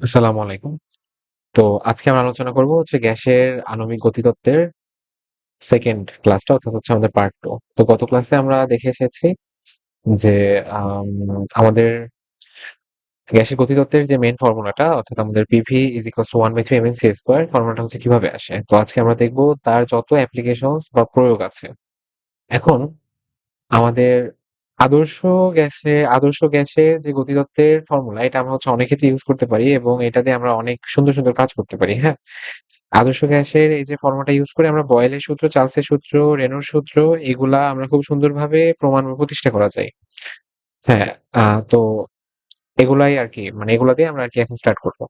আসসালামু আলাইকুম। তো আজকে আমরা আলোচনা করব হচ্ছে গ্যাসের আণবিক গতিতত্ত্বের 2nd ক্লাসটা অর্থাৎ হচ্ছে আমাদের পার্ট 2। তো গত ক্লাসে আমরা দেখে এসেছি যে আম আমাদের গ্যাসের গতিতত্ত্বের যে মেইন ফর্মুলাটা অর্থাৎ আমাদের PV = 1/3 mc² ফর্মুলাটা হচ্ছে কিভাবে আসে। তো আজকে আমরা দেখব তার যত অ্যাপ্লিকেশনস বা প্রয়োগ আছে। এখন আমাদের আদর্শ গ্যাসের যে গতিতত্ত্বের ফর্মুলা এটা আমরা হচ্ছে অনেক ক্ষেত্রে ইউজ করতে পারি এবং এটা দিয়ে আমরা অনেক সুন্দর, সুন্দর কাজ করতে পারি, হ্যাঁ? আদর্শ গ্যাসের এই যে ফর্মুলাটা ইউজ করে আমরা বয়েলের সূত্র, চার্লসের সূত্র, রেনৌর সূত্র এগুলা আমরা খুব সুন্দরভাবে প্রমাণ বা প্রতিষ্ঠা করা যায়। হ্যাঁ, তো এগুলাই আরকি মানে এগুলা দিয়ে আমরা আরকি এখন স্টার্ট করব।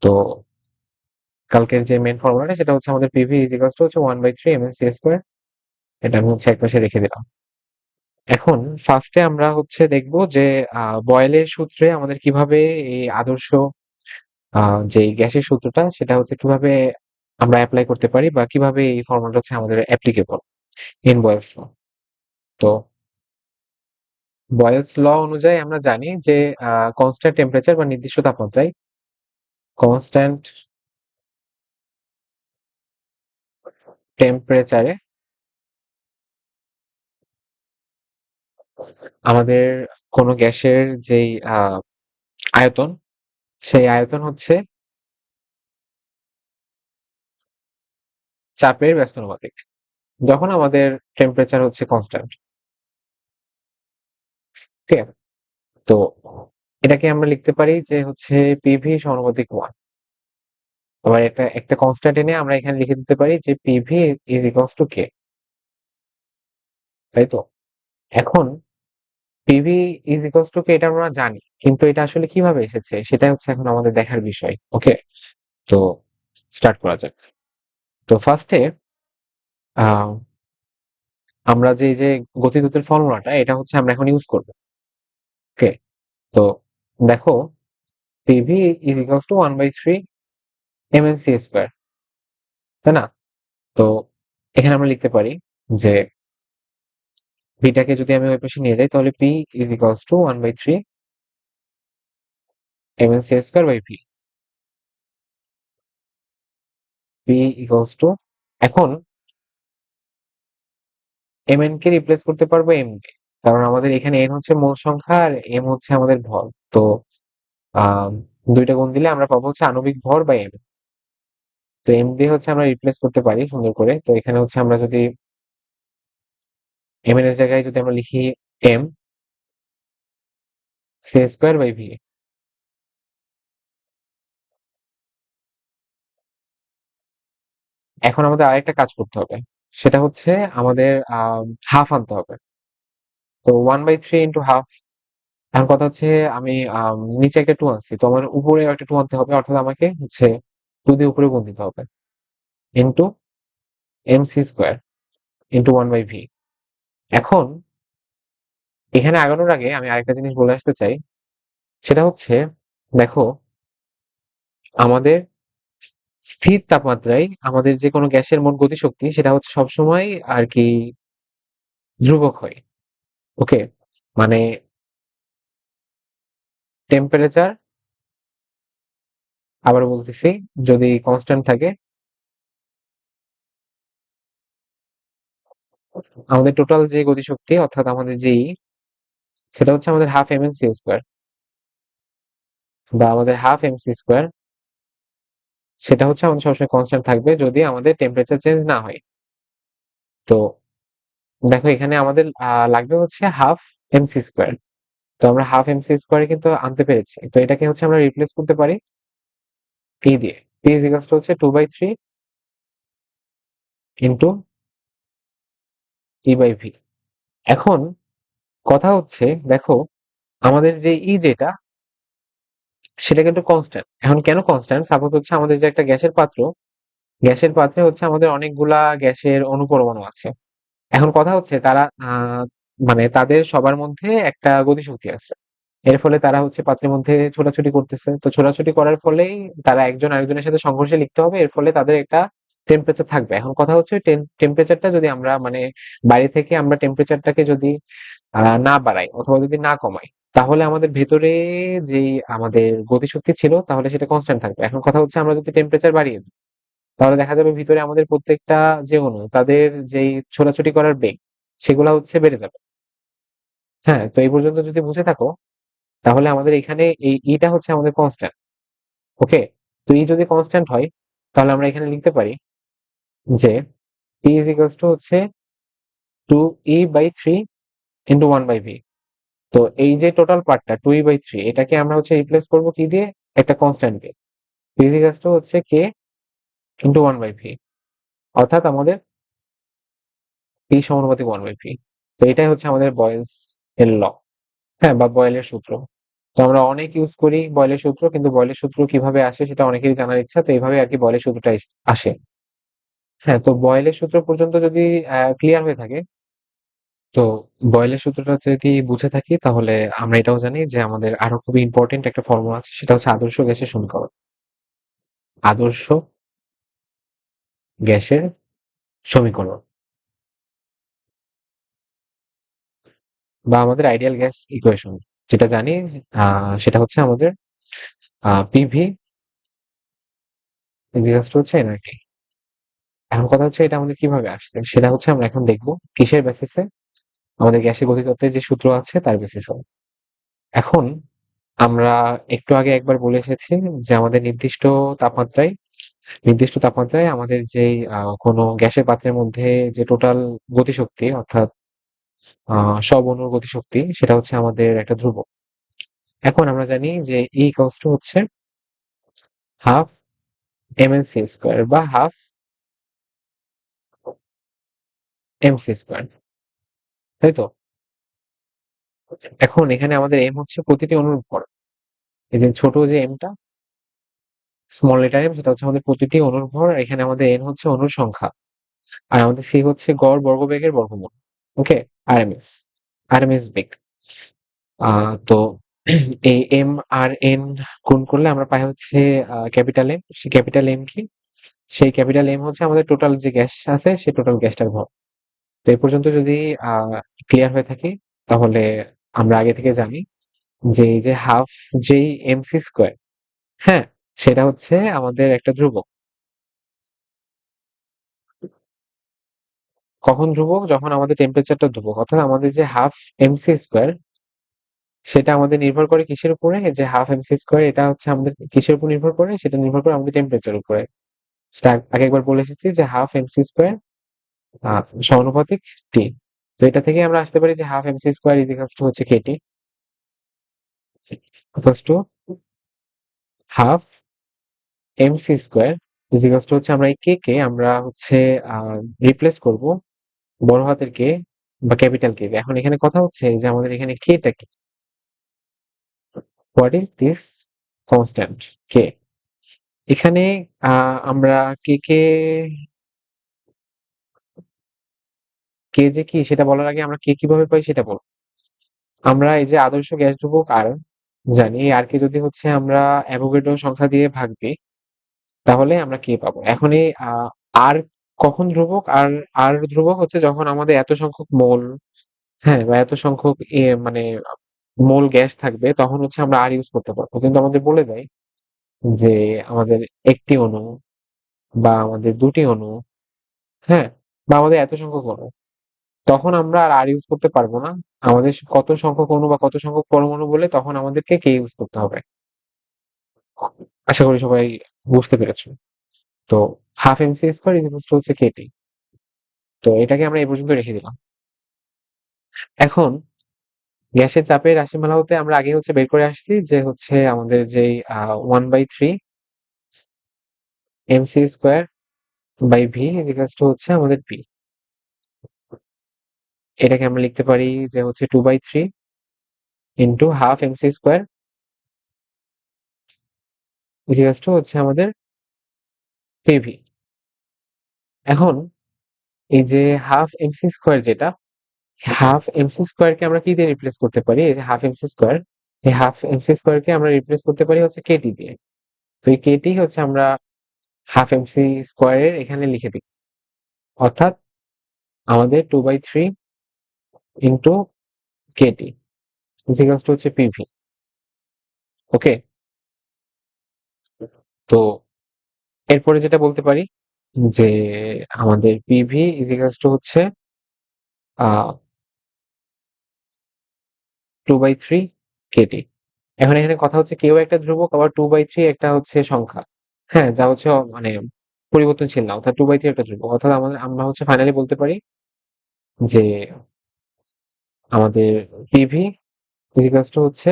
তো কালকের যে মেইন ফর্মুলাটা সেটা হচ্ছে আমাদের পিভি হচ্ছে 1/3 mc²। এটা আমি হচ্ছে একপাশে রেখে দিলাম। এখন ফার্স্টে আমরা হচ্ছে দেখব যে বয়েলের সূত্রে আমাদের কিভাবে এই আদর্শ যেই গ্যাসের সূত্রটা সেটা হচ্ছে কিভাবে আমরা এপ্লাই করতে পারি বা কিভাবে এই ফর্মুলাটা হচ্ছে আমাদের অ্যাপ্লিকেবল ইন বয়েলস ল। তো বয়েলস ল অনুযায়ী আমরা জানি যে কনস্ট্যান্ট টেম্পারেচার বা নির্দিষ্ট তাপমাত্রায় কনস্ট্যান্ট টেম্পারেচারে আমাদের কোন গ্যাসের যেই আয়তন সেই আয়তন হচ্ছে চাপের ব্যস্তানুপাতিক। যখন আমাদের টেম্পারেচার হচ্ছে কনস্ট্যান্ট। ঠিক আছে? তো এটাকে আমরা লিখতে পারি যে হচ্ছে পিভি সমানুপাতিক 1। আবার এটা একটা কনস্ট্যান্ট এনে আমরা এখানে লিখে দিতে পারি যে পিভি ইজ ইকুয়ালস টু কে। তাই তো? এখন পিভি ইজ ইকুয়ালস টু কে এটা আমরা জানি। কিন্তু এটা আসলে কিভাবে এসেছে সেটাই হচ্ছে এখন আমাদের দেখার বিষয়। ওকে? তো স্টার্ট করা যাক। তো ফার্স্টে আ আমরা যে গতিতত্ত্বের ফর্মুলাটা এটা হচ্ছে আমরা এখন ইউজ করব। ওকে? তো দেখো PV is equals two 1/3 mc²। তাই না? তো এখানে আমরা লিখতে পারি যে ভিটাকে যদি আমি ওই পাশে নিয়ে যাই তাহলে P is equals two 1/3 mc²/v। P equals to এখন mn কে রিপ্লেস করতে পারবো m দিয়ে। কারণ আমাদের এখানে n হচ্ছে মোল সংখ্যা আর m হচ্ছে আমাদের ভর। তো আম ২ টা গুণ দিলে আমরা পাবো হচ্ছে আণবিক ভর বা m। তো m দিয়ে হচ্ছে আমরা রিপ্লেস করতে পারি সুন্দর করে। তো এখানে হচ্ছে আমরা যদি mn এর জায়গায় যদি আমরা লিখি m c²/v। এখন আমাদের আরেকটা কাজ করতে হবে। সেটা হচ্ছে আমাদের হাফ আনতে হবে। তো 1/3 ইনটু হাফ। এখন কথা হচ্ছে আমি নিচে একটা 2 আনছি। তো আমার উপরেও একটা 2 আনতে হবে। অর্থাৎ আমাকে হচ্ছে 2 দিয়ে উপরে গুণ দিতে হবে। Into mc² into 1/v। এখন এখানে আগানোর আগে আমি আরেকটা জিনিস বলে আসতে চাই। সেটা হচ্ছে দেখো আমাদের স্থির তাপমাত্রায় আমাদের যে কোনো গ্যাসের মোট গতিশক্তি সেটা হচ্ছে সবসময় আরকি ধ্রুবক হয়। ওকে? মানে টেম্পারেচার আবারও বলতেছি যদি কনস্ট্যান্ট থাকে আমাদের টোটাল যে গতিশক্তি অর্থাৎ আমাদের যে সেটা হচ্ছে আমাদের হাফ mc² বা আমাদের হাফ mc² সেটা হচ্ছে আমাদের সবসময় কনস্ট্যান্ট থাকবে যদি আমাদের টেম্পারেচার চেঞ্জ না হয়। তো দেখো এখানে আমাদের লাগবে হচ্ছে হাফ mc²। তো আমরা হাফ mc² কিন্তু আনতে পেরেছি। তো এটাকে হচ্ছে আমরা রিপ্লেস করতে পারি p দিয়ে। p ইজ ইকুয়ালস টু হচ্ছে 2/3 ইনটু e/v। এখন কথা হচ্ছে দেখো আমাদের যে যেটা সেটা কিন্তু কনস্ট্যান্ট। এখন কেন কনস্ট্যান্ট? সাপোজ হচ্ছে আমাদের যে একটা গ্যাসের পাত্রে হচ্ছে আমাদের অনেকগুলা গ্যাসের অণু পরমাণু আছে। এখন কথা হচ্ছে তারা মানে তাদের সবার মধ্যে একটা গতিশক্তি আছে। এর ফলে তারা হচ্ছে পাত্রের মধ্যে ছোটাছুটি করতেছে। তো ছোটাছুটি করার ফলেই তারা একজন আরেকজনের সাথে সংঘর্ষে লিপ্ত হবে। এর ফলে তাদের একটা টেম্পারেচার থাকবে। এখন কথা হচ্ছে টেম্পারেচারটা যদি আমরা মানে বাইরে থেকে আমরা টেম্পারেচারটাকে যদি না বাড়াই অথবা যদি না কমাই তাহলে আমাদের ভেতরে যেই আমাদের গতিশক্তি ছিল তাহলে সেটা কনস্ট্যান্ট থাকবে। এখন কথা হচ্ছে আমরা যদি টেম্পারেচার বাড়িয়ে দিই তাহলে দেখা যাবে ভিতরে আমাদের প্রত্যেকটা যে অণু তাদের যেই ছোটাছুটি করার বেগ সেগুলা হচ্ছে বেড়ে যাবে। হ্যাঁ, তো এই পর্যন্ত যদি বুঝে থাকো তাহলে আমাদের এখানে এই ইটা হচ্ছে আমাদের কনস্ট্যান্ট। ওকে, তো ই যদি কনস্ট্যান্ট হয় তাহলে আমরা এখানে লিখতে পারি যে পি ইজ ইকুয়ালস টু হচ্ছে 2e/3 ইন্টু 1/v। তো এই যে টোটাল পার্টটা 2e/3 এটাকে আমরা হচ্ছে রিপ্লেস করব কি দিয়ে, একটা কনস্ট্যান্ট দিয়ে। পি ইজ ইকুয়ালস টু হচ্ছে কে ইন্টু 1/v, অর্থাৎ আমাদের পি সমানুপাতিক 1/v। তো এটাই হচ্ছে আমাদের বয়েলস এর ল, হ্যাঁ, বা বয়েলের সূত্র। তো আমরা অনেক ইউজ করি বয়েলের সূত্র, কিন্তু বয়েলের সূত্র কিভাবে আসে সেটা অনেকেরই জানার ইচ্ছা, তো এইভাবে আর কি বয়েলের সূত্রটা আসে। হ্যাঁ, তো বয়েলের সূত্র পর্যন্ত যদি ক্লিয়ার হয়ে থাকে, তো বয়েলের সূত্রটা যদি বুঝে থাকি তাহলে আমরা এটাও জানি যে আমাদের আরো খুবই ইম্পর্টেন্ট একটা ফর্মুলা আছে, সেটা হচ্ছে আদর্শ গ্যাসের সমীকরণ। আদর্শ গ্যাসের সমীকরণ বা আমাদের আইডিয়াল গ্যাস ইকুয়েশন, যেটা জানি সেটা হচ্ছে আমাদের পিভি ইজিকালস টু হচ্ছে এনআরটি। এখন কথা হচ্ছে এটা আমাদের কিভাবে আসছে সেটা হচ্ছে আমরা এখন দেখব কিসের বেসিসে, আমাদের গ্যাসের গতিতত্ত্বের যে সূত্র আছে তার বেসিসে। এখন আমরা একটু আগে একবার বলে এসেছি যে আমাদের নির্দিষ্ট তাপমাত্রায় আমাদের যেই কোনো গ্যাসের পাত্রের মধ্যে যে টোটাল গতিশক্তি, অর্থাৎ সব অণুর গতিশক্তি, সেটা হচ্ছে আমাদের একটা ধ্রুবক। এখন আমরা জানি যে ই ইকুয়ালস টু হচ্ছে হাফ mc স্কয়ার বা হাফ mc স্কয়ার, তাই তো? এখন এখানে আমাদের এম হচ্ছে প্রতিটি অণুর ভর। এই যে ছোট যে এমটা, স্মল লেটার এম, সেটা হচ্ছে আমাদের প্রতিটি অণুর ভর। আর এখানে আমাদের এন হচ্ছে অণুর সংখ্যা, আর আমাদের সি হচ্ছে গড় বর্গবেগের বর্গমূল। ওকে, আরএমএস, আরএমএস বেগ। তো এই এম আর এন গুণ করলে আমরা পাই হচ্ছে ক্যাপিটাল এম। সেই ক্যাপিটাল এম কি? সেই ক্যাপিটাল এম হচ্ছে আমাদের টোটাল যে গ্যাস আছে সেই টোটাল গ্যাসটার ভর। তো এই পর্যন্ত যদি ক্লিয়ার হয়ে থাকি তাহলে আমরা আগে থেকে জানি যে এই যে হাফ যেই এমসি স্কোয়ার, হ্যাঁ, সেটা হচ্ছে আমাদের একটা ধ্রুবক। কখন ধ্রুবক? যখন আমাদের টেম্পারেচারটা ধ্রুবক, অর্থাৎ আমাদের যে হাফ এমসি স্কোয়ার সেটা আমাদের নির্ভর করে কিসের উপরে? যে হাফ এমসি স্কোয়ার এটা হচ্ছে আমাদের কিসের উপর নির্ভর করে? সেটা নির্ভর করে আমাদের টেম্পারেচার উপরে। সেটা আগে একবার বলে এসেছি যে হাফ এমসি স্কোয়ার সমানুপাতিক টি। তো এটা থেকে আমরা আসতে পারি যে half MC square is equals to হচ্ছে KT equals to half MC square is equals to হচ্ছে আমরা এই কে কে আমরা হচ্ছে রিপ্লেস করব বড় হাতের কে বা ক্যাপিটাল কে। এখন এখানে কথা হচ্ছে যে আমাদের এখানে কেটা কি, হোয়াট ইজ দিস কনস্ট্যান্ট কে। এখানে আমরা কে কে কে যে কি সেটা বলার আগে আমরা কে কিভাবে পাই সেটা বলবো। আমরা এই যে আদর্শ গ্যাস ধ্রুবক আর জানি, এই আর কে যদি হচ্ছে আমরা অ্যাভোগাড্রো সংখ্যা দিয়ে ভাগ দিই তাহলে আমরা কে পাবো। এখন এই আর কখন ধ্রুবক? আর ধ্রুবক হচ্ছে যখন আমাদের এত সংখ্যক মোল, হ্যাঁ, বা এত সংখ্যক মানে মোল গ্যাস থাকবে তখন হচ্ছে আমরা আর ইউজ করতে পারবো। কিন্তু আমাদের বলে দেয় যে আমাদের একটি অণু বা আমাদের দুটি অণু, হ্যাঁ, বা আমাদের এত সংখ্যক অণু, তখন আমরা আর ইউজ করতে পারবো না। আমাদের কত সংখ্যক অণু বা কত সংখ্যক পরমাণু বলে তখন আমাদেরকে কে ইউজ করতে হবে। আশা করি সবাই বুঝতে পেরেছো। তো হাফ এমসি স্কোয়ার ইজ হচ্ছে কেটি। তো এটাকে আমরা এই পর্যন্ত রেখে দিলাম। এখন গ্যাসের চাপের রাশিমালা হতে আমরা আগে হচ্ছে বের করে আসছি যে হচ্ছে আমাদের যেই 1/3 M C square by V equals to হচ্ছে আমাদের পি। এটাকে আমরা লিখতে পারি যে হচ্ছে 2/3 into half MC square equals to হচ্ছে আমাদের পিভি। এখন এই যে হাফ এমসি স্কোয়ার যেটা, হাফ এমসি স্কোয়ার কে আমরা কি দিয়ে রিপ্লেস করতে পারি? এই যে হাফ এমসি স্কোয়ার, এই হাফ এমসি স্কোয়ার কে আমরা রিপ্লেস করতে পারি হচ্ছে কেটি দিয়ে। তো এই কেটি হচ্ছে আমরা হাফ এমসি স্কোয়ারের এখানে লিখে দিই, অর্থাৎ আমাদের 2/3 ইন্টু কেটি। ইজিকালস টু হচ্ছে পিভি। ওকে, তো এরপরে যেটা বলতে পারি যে আমাদের পিভি ইজিকালস টু হচ্ছে 2/3 কেটি। এখন এখানে কথা হচ্ছে কেউ একটা ধ্রুবক আবার 2/3 একটা হচ্ছে সংখ্যা। হ্যাঁ, যা হচ্ছে মানে পরিবর্তনশীল না, অর্থাৎ 2/3 একটা ধ্রুবক। অর্থাৎ আমরা হচ্ছে ফাইনালি বলতে পারি যে আমাদের পিভি ইজিকালস টু হচ্ছে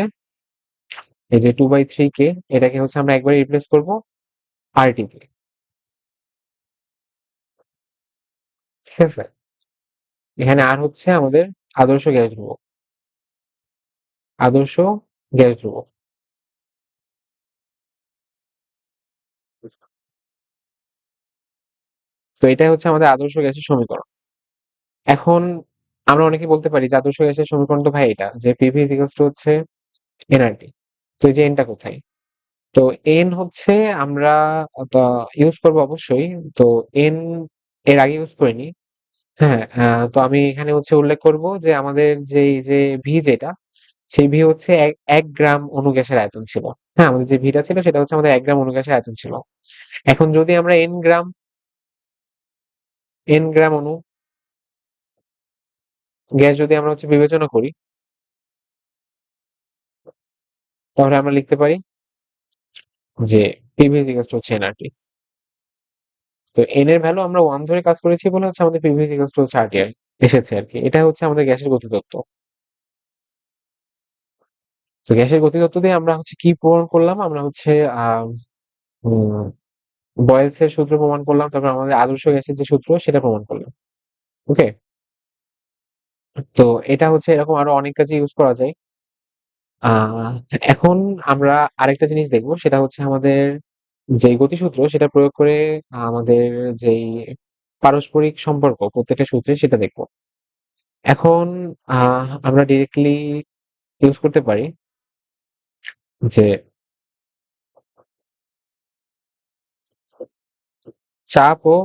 এই যে 2/3 কে, এটাকে হচ্ছে আমরা একবারে রিপ্লেস করবো আরটি দিয়ে। ঠিক আছে, এখানে আর হচ্ছে আমাদের আদর্শ গ্যাস ধ্রুবক, আদর্শ গ্যাস ধ্রুবক। তো এটাই হচ্ছে আমাদের আদর্শ গ্যাসের সমীকরণ। এখন আমরা অনেকে বলতে পারি যে আদর্শ গ্যাসের সমীকরণ তো ভাই এটা যে পিভি ইজিক্যালস টু হচ্ছে এনআরটি। তো এই যে এনটা কোথায়? তো এন হচ্ছে আমরা ইউজ করবো অবশ্যই। তো এন এর আগে ইউজ করিনি। হ্যাঁ, তো আমি এখানে হচ্ছে উল্লেখ করব যে আমাদের যে ভি যেটা, সেই ভি হচ্ছে এক গ্রাম অণু গ্যাসের আয়তন ছিল। হ্যাঁ, আমাদের যে ভিটা ছিল সেটা হচ্ছে আমাদের 1 গ্রাম অণু গ্যাসের আয়তন ছিল। এখন যদি আমরা এন গ্রাম অণু গ্যাস যদি আমরা হচ্ছে বিবেচনা করি, তাহলে আমরা লিখতে পারি যে পিভি ইকুয়ালস টু হচ্ছে এনআরটি। তো এন এর ভ্যালু আমরা 1 ধরে কাজ করেছি বলে হচ্ছে আমাদের পিভি ইকুয়ালস টু হচ্ছে আরটি এসেছে আরকি। এটা হচ্ছে আমাদের গ্যাসের গতিতত্ত্ব। তো গ্যাসের গতিতত্ত্ব দিয়ে আমরা হচ্ছে কি প্রমাণ করলাম? আমরা হচ্ছে উম বয়েলস এর সূত্র প্রমাণ করলাম। তারপর আমাদের আদর্শ গ্যাসের যে সূত্র সেটা প্রমাণ করলাম। ওকে? তো এটা হচ্ছে এরকম আরো অনেক কাজে ইউজ করা যায়। আ এখন আমরা আরেকটা জিনিস দেখব, সেটা হচ্ছে আমাদের যে গতিসূত্র সেটা প্রয়োগ করে আমাদের যেই পারস্পরিক সম্পর্ক প্রত্যেকটা সূত্রে সেটা দেখব। এখন আমরা ডিরেক্টলি ইউজ করতে পারি যে চাপ ও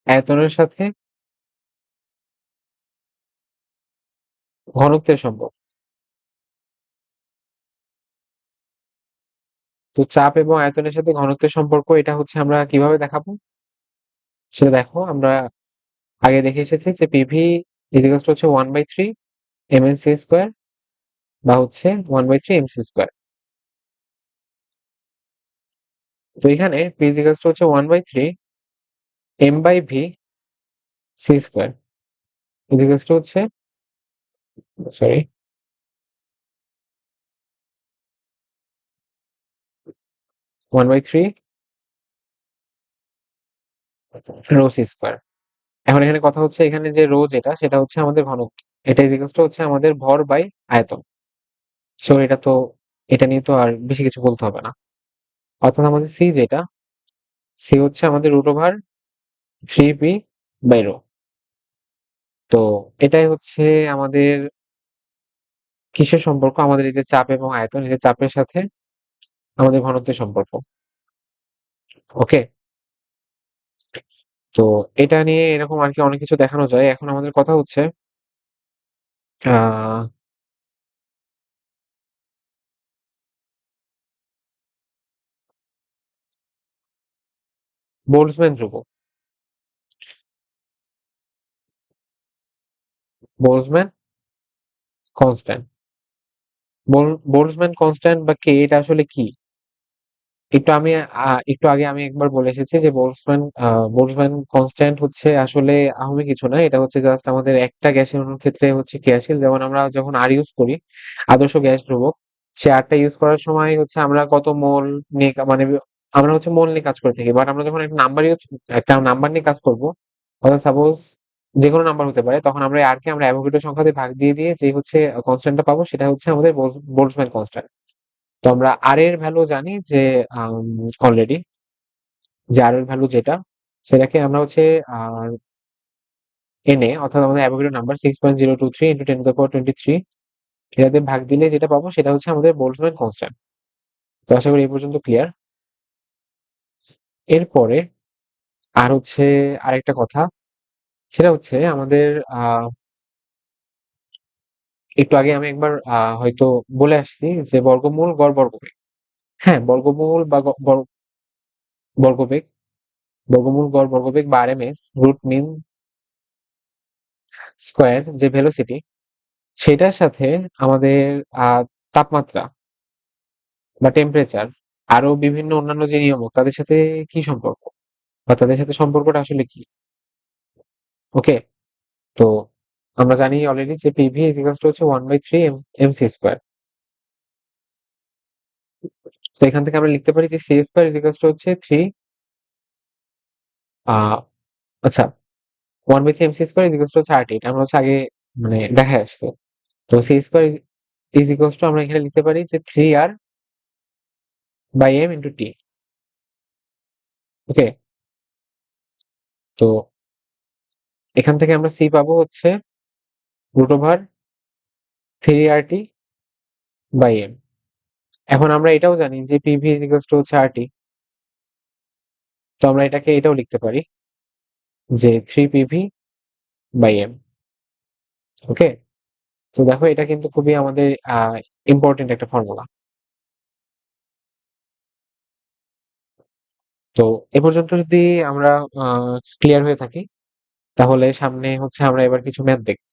আয়তনের সাথে ঘনত্বের সম্পর্ক। তো চাপ এবং আয়তনের সাথে ঘনত্বের সম্পর্ক এটা হচ্ছে আমরা কিভাবে দেখাবো? সেটা দেখো, আমরা আগে দেখে এসেছি যে পিভি ইকুয়ালস টু হচ্ছে 1/3 mc স্কয়ার বা হচ্ছে 1/3 mc স্কয়ার। তো এখানে পি ইকুয়ালস টু হচ্ছে 1/3 m/v c square equals to হচ্ছে, সরি, 1/3 রো c স্কয়ার। এখন এখানে কথা হচ্ছে এখানে যে রো যেটা সেটা হচ্ছে আমাদের ঘনত্ব, এটা ইকুয়ালস টু হচ্ছে আমাদের ভর বাই আয়তন। সো এটা নিয়ে তো আর বেশি কিছু বলতে হবে না। অর্থাৎ আমাদের সি যেটা, সি হচ্ছে আমাদের root over 3p by rho. তো এটাই হচ্ছে আমাদের কিসের সম্পর্ক? আমাদের এই যে চাপ এবং আয়তন, এই যে চাপের সাথে আমাদের ঘনত্বের সম্পর্ক। ওকে, তো এটা নিয়ে এরকম আর কি অনেক কিছু দেখানো যায়। এখন আমাদের কথা হচ্ছে আহ বোল্টজম্যান ধ্রুবক, বোল্টজম্যান কনস্ট্যান্ট। বোল্টজম্যান কনস্ট্যান্ট বা কে, এটা আসলে কি? একটু আমি একটু আগে আমি একবার বলে এসেছি যে বোল্টজম্যান কনস্ট্যান্ট হচ্ছে আসলে আহামরি কিছু না। এটা হচ্ছে জাস্ট আমাদের একটা গ্যাসের অণুর ক্ষেত্রে হচ্ছে ক্রিয়াশীল। যেমন আমরা যখন আর ইউজ করি, আদর্শ গ্যাস ধ্রুবক, সে আরটা ইউজ করার সময় হচ্ছে আমরা কত মোল নিয়ে মানে আমরা হচ্ছে মোল নিয়ে কাজ করে থাকি। বাট আমরা যখন একটা নাম্বার নিয়ে কাজ করব, অর্থাৎ সাপোজ যেকোনো নাম্বার হতে পারে, তখন আমরা আর কে আমরা অ্যাভোগাড্রো সংখ্যা দিয়ে ভাগ দিয়ে যে হচ্ছে কনস্ট্যান্টটা পাবো সেটা হচ্ছে আমাদের বোল্টজম্যান কনস্ট্যান্ট। তো আমরা আর এর ভ্যালু জানি যে অলরেডি যে আর এর ভ্যালু যেটা, সেটাকে আমরা হচ্ছে এন এ, অর্থাৎ আমাদের অ্যাভোগাড্রো নাম্বার 6.023 ইন্টু 10^23, এটাতে ভাগ দিলে যেটা পাবো সেটা হচ্ছে আমাদের বোল্টজম্যান কনস্ট্যান্ট। তো আশা করি এই পর্যন্ত ক্লিয়ার। এরপরে আর হচ্ছে আরেকটা কথা, সেটা হচ্ছে আমাদের একটু আগে আমি একবার হয়তো বলে আসছি যে বর্গমূল গড় বর্গবেগ। হ্যাঁ, বর্গমূল বা বর্গবেগ, বর্গমূল গড় বর্গবেগ বা আরএমএস, রুট মিন স্কয়ার যে ভেলোসিটি, সেটার সাথে আমাদের তাপমাত্রা বা টেম্পারেচার, আরো বিভিন্ন অন্যান্য যে নিয়ামক, তাদের সাথে কি সম্পর্ক বা তাদের সাথে সম্পর্কটা আসলে কি? ওকে, তো আমরা জানি অলরেডি যে পিভি ইজ ইকুয়ালস টু হচ্ছে 1/3 এমসি স্কয়ার। তো এখান থেকে আমরা লিখতে পারি যে C square is equals to হচ্ছে 3, আচ্ছা, 1/3 M C square is equals to হচ্ছে আরটি। এটা আমরা হচ্ছে আগে মানে দেখায় আসছে। তো C square is equals to আমরা এখানে লিখতে পারি যে 3r by M into T. Okay, তো এখান থেকে আমরা সি পাবো হচ্ছে root over 3RT by M. এখন আমরা এটাও জানি যে পিভি ইজ ইকুয়ালস টু হচ্ছে আরটি। তো আমরা এটাও লিখতে পারি যে 3 পিভি বাই এম। ওকে, তো দেখো এটা কিন্তু খুবই আমাদের ইম্পর্টেন্ট একটা ফর্মুলা। তো এ পর্যন্ত যদি আমরা ক্লিয়ার হয়ে থাকি, তাহলে সামনে হচ্ছে আমরা এবার কিছু ম্যাথ দেখব।